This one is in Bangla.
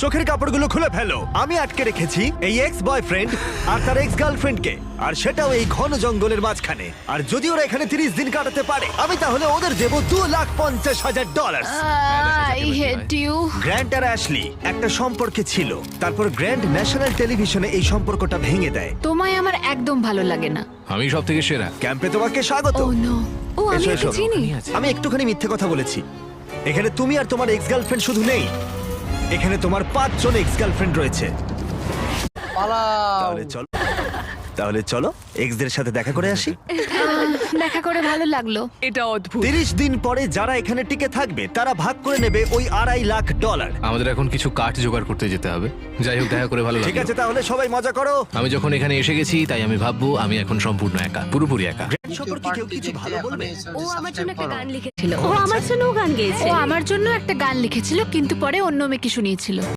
চোখের কাপড়গুলো খুলে ফেলো। আমি আটকে রেখেছি এই এক্স বয়ফ্রেন্ড আর তার এক্স গার্লফ্রেন্ডকে, আর সেটাও এই ঘন জঙ্গলের মাঝখানে। আর যদি ওরা এখানে 30 দিন কাটাতে পারে, আমি তাহলে ওদের দেবো $2,50,000। I hate you. গ্র্যান্ট আর অ্যাশলি একটা সম্পর্কে ছিল, তারপর গ্র্যান্ট ন্যাশনাল টেলিভিশনে এই সম্পর্কটা ভেঙে দেয়। তোমায় আমার একদম ভালো লাগে না। আমি সব থেকে সেরা। ক্যাম্পে তোমাকে স্বাগত। ও নো। ও আমি এসো, ওকে এসো। চিনি। আমি একটুখানি মিথ্যে কথা বলেছি। এখানে তুমি আর তোমার এক্স গার্লফ্রেন্ড শুধু নেই, এখানে তোমার 5 জন এক্স গার্লফ্রেন্ড রয়েছে। তাহলে চলো এক্সদের সাথে দেখা করে আসি। দেখা করে ভালো লাগলো। এটা অদ্ভুত। 30 দিন পরে যারা এখানে টিকে থাকবে তারা ভাগ করে নেবে ওই $2.5 লাখ। আমাদের এখন কিছু কাঠ জোগাড় করতে যেতে হবে। যাই হোক, দেখা করে ভালো ঠিক লাগলো। আছে, তাহলে সবাই মজা করো। আমি যখন এখানে এসে গেছি, তাই আমি ভাববো আমি এখন সম্পূর্ণ একা, পুরোপুরি একা। সম্পর্কে কেউ কিছু ভালো বলবে? ও আমার জন্য একটা গান লিখেছিল। ও আমার জন্য একটা গান লিখেছিল, কিন্তু পরে অন্য মেয়েকে শুনিয়েছিল।